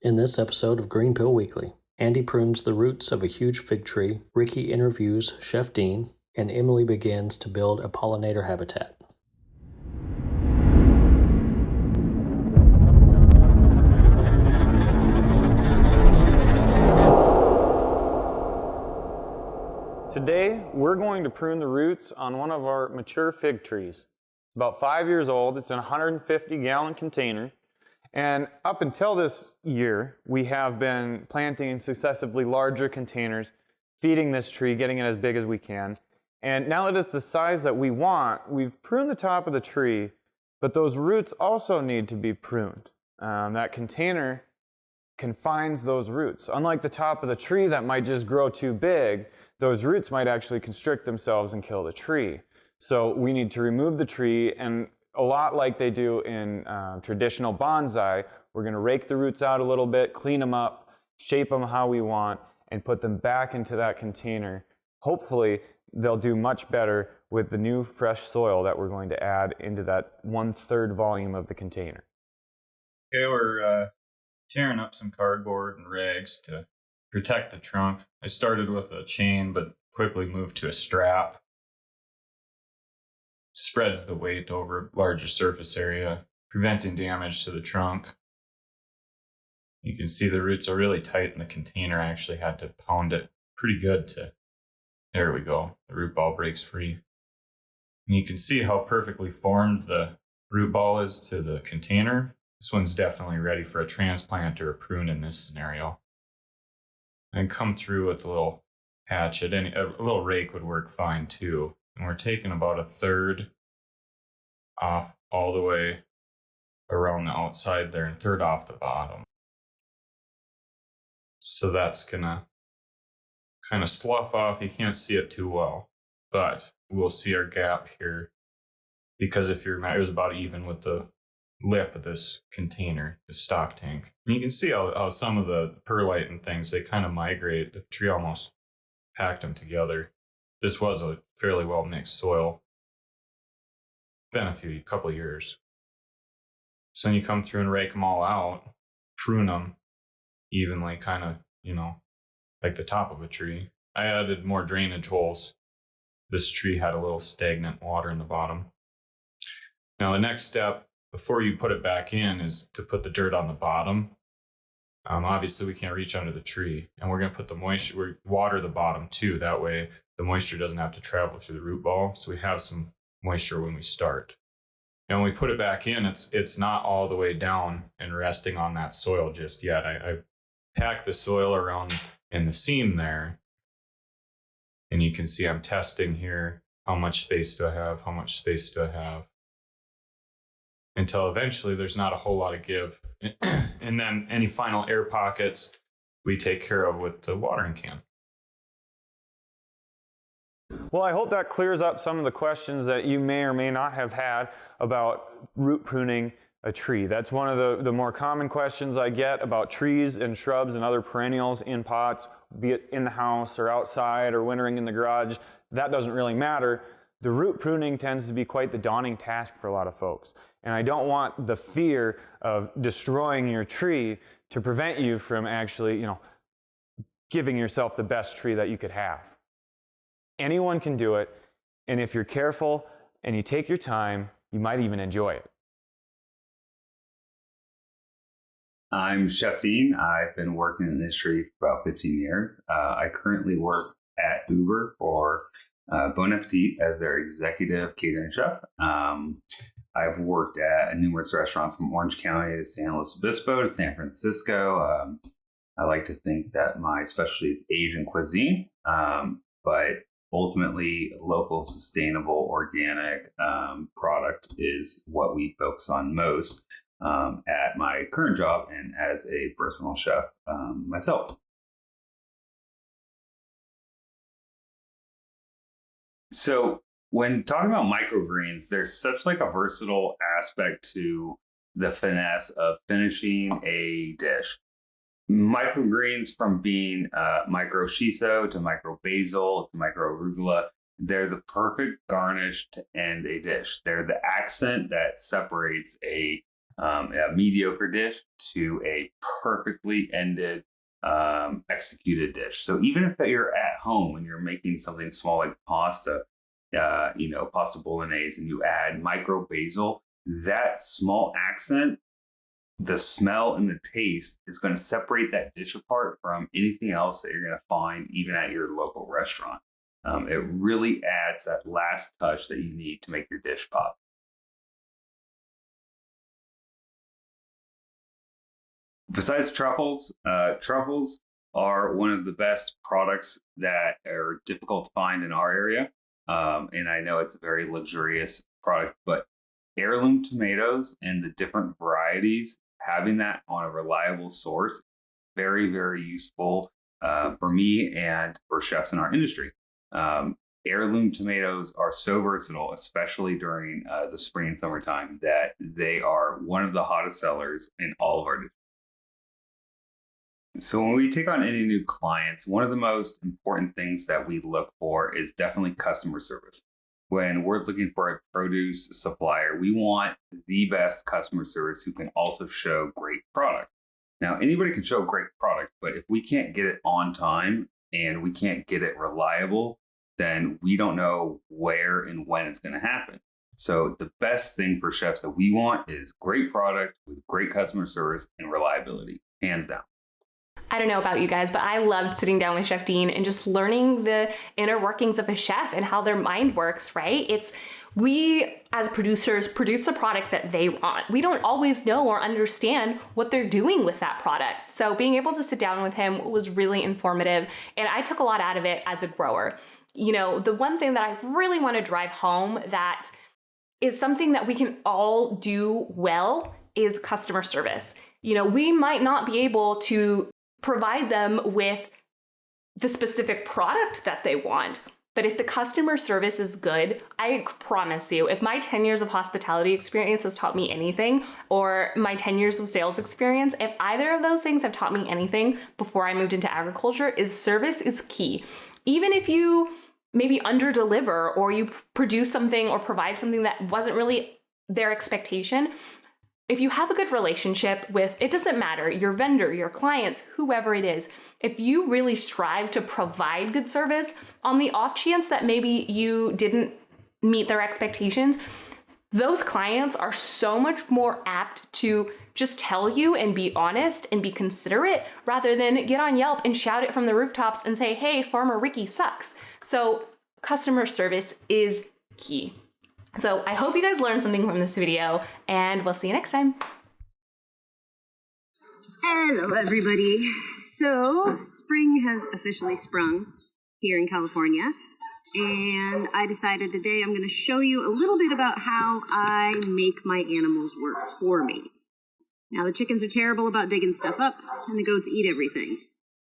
In this episode of Green Pill Weekly, Andy prunes the roots of a huge fig tree, Rikki interviews Chef Dean, and Emily begins to build a pollinator habitat. Today, we're going to prune the roots on one of our mature fig trees. It's about 5 years old. It's in a 150-gallon container. And up until this year, we have been planting in successively larger containers, feeding this tree, getting it as big as we can. And now that it's the size that we want, we've pruned the top of the tree, but those roots also need to be pruned. That container confines those roots. Unlike the top of the tree that might just grow too big, those roots might actually constrict themselves and kill the tree. So we need to remove the tree, and a lot like they do in traditional bonsai, we're going to rake the roots out a little bit, clean them up, shape them how we want, and put them back into that container. Hopefully, they'll do much better with the new fresh soil that we're going to add into that 1/3 volume of the container. Okay, we're tearing up some cardboard and rags to protect the trunk. I started with a chain, but quickly moved to a strap. Spreads the weight over a larger surface area, preventing damage to the trunk. You can see the roots are really tight in the container. I actually had to pound it pretty good to, there we go, the root ball breaks free. And you can see how perfectly formed the root ball is to the container. This one's definitely ready for a transplant or a prune in this scenario. And come through with a little hatchet. A little rake would work fine too. And we're taking about 1/3 off all the way around the outside there and 1/3 off the bottom. So that's gonna kind of slough off. You can't see it too well, but we'll see our gap here because if you remember, it was about even with the lip of this container, the stock tank. And you can see how some of the perlite and things, they kind of migrate. The tree almost packed them together. This was a fairly well mixed soil. Been a couple of years. So then you come through and rake them all out, prune them evenly, kind of, like the top of a tree. I added more drainage holes. This tree had a little stagnant water in the bottom. Now the next step before you put it back in is to put the dirt on the bottom. Obviously we can't reach under the tree, and we're going to put the moisture, water the bottom too. That way the moisture doesn't have to travel through the root ball. So we have some moisture when we start. And when we put it back in, it's not all the way down and resting on that soil just yet. I packed the soil around in the seam there. And you can see I'm testing here. How much space do I have? How much space do I have? Until eventually there's not a whole lot of give. And then any final air pockets we take care of with the watering can. Well, I hope that clears up some of the questions that you may or may not have had about root pruning a tree. That's one of the more common questions I get about trees and shrubs and other perennials in pots, be it in the house or outside or wintering in the garage. That doesn't really matter. The root pruning tends to be quite the daunting task for a lot of folks. And I don't want the fear of destroying your tree to prevent you from actually, giving yourself the best tree that you could have. Anyone can do it, and if you're careful and you take your time, you might even enjoy it. I'm Chef Dean. I've been working in the industry for about 15 years. I currently work at Uber for Bon Appetit as their executive catering chef. I've worked at numerous restaurants from Orange County to San Luis Obispo to San Francisco. I like to think that my specialty is Asian cuisine, but ultimately local, sustainable, organic product is what we focus on most at my current job and as a personal chef myself. So when talking about microgreens, there's such like a versatile aspect to the finesse of finishing a dish. Microgreens, from being micro shiso to micro basil to micro arugula, they're the perfect garnish to end a dish. They're the accent that separates a a mediocre dish to a perfectly ended, executed dish. So even if you're at home and you're making something small like pasta, pasta bolognese, and you add micro basil, that small accent, the smell and the taste is going to separate that dish apart from anything else that you're going to find even at your local restaurant. It really adds that last touch that you need to make your dish pop. Besides truffles, truffles are one of the best products that are difficult to find in our area. And I know it's a very luxurious product, but heirloom tomatoes and the different varieties, having that on a reliable source, very, very useful for me and for chefs in our industry. Heirloom tomatoes are so versatile, especially during the spring and summertime, that they are one of the hottest sellers in all of our dishes. So when we take on any new clients, one of the most important things that we look for is definitely customer service. When we're looking for a produce supplier, we want the best customer service who can also show great product. Now, anybody can show great product, but if we can't get it on time and we can't get it reliable, then we don't know where and when it's going to happen. So the best thing for chefs that we want is great product with great customer service and reliability, hands down. I don't know about you guys, but I loved sitting down with Chef Dean and just learning the inner workings of a chef and how their mind works, right? We as producers produce the product that they want. We don't always know or understand what they're doing with that product. So being able to sit down with him was really informative, and I took a lot out of it as a grower. The one thing that I really want to drive home that is something that we can all do well is customer service. We might not be able to provide them with the specific product that they want, but if the customer service is good, I promise you, if my 10 years of hospitality experience has taught me anything, or my 10 years of sales experience, if either of those things have taught me anything before I moved into agriculture, is service is key. Even if you maybe under-deliver or you produce something or provide something that wasn't really their expectation, if you have a good relationship with, it doesn't matter, your vendor, your clients, whoever it is, if you really strive to provide good service, on the off chance that maybe you didn't meet their expectations, those clients are so much more apt to just tell you and be honest and be considerate rather than get on Yelp and shout it from the rooftops and say, hey, Farmer Rikki sucks. So customer service is key. So I hope you guys learned something from this video, and we'll see you next time. Hello, everybody. So spring has officially sprung here in California, and I decided today I'm going to show you a little bit about how I make my animals work for me. Now, the chickens are terrible about digging stuff up, and the goats eat everything.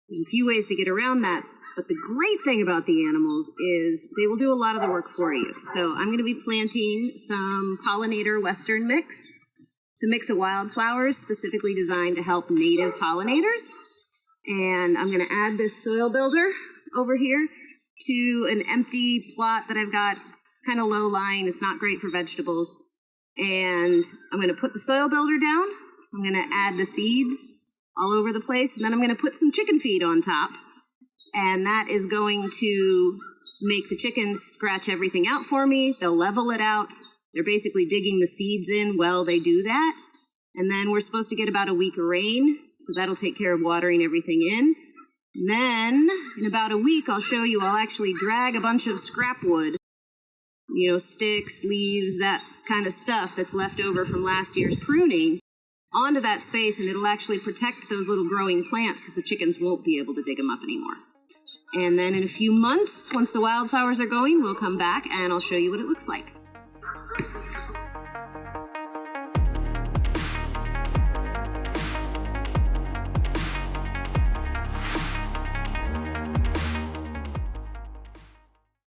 There's a few ways to get around that. But the great thing about the animals is they will do a lot of the work for you. So I'm going to be planting some pollinator western mix. It's a mix of wildflowers specifically designed to help native pollinators. And I'm going to add this soil builder over here to an empty plot that I've got. It's kind of low lying. It's not great for vegetables. And I'm going to put the soil builder down. I'm going to add the seeds all over the place. And then I'm going to put some chicken feed on top. And that is going to make the chickens scratch everything out for me. They'll level it out. They're basically digging the seeds in while they do that. And then we're supposed to get about a week of rain, so that'll take care of watering everything in. And then, in about a week, I'll show you, I'll actually drag a bunch of scrap wood, sticks, leaves, that kind of stuff that's left over from last year's pruning, onto that space, and it'll actually protect those little growing plants because the chickens won't be able to dig them up anymore. And then in a few months, once the wildflowers are going, we'll come back and I'll show you what it looks like.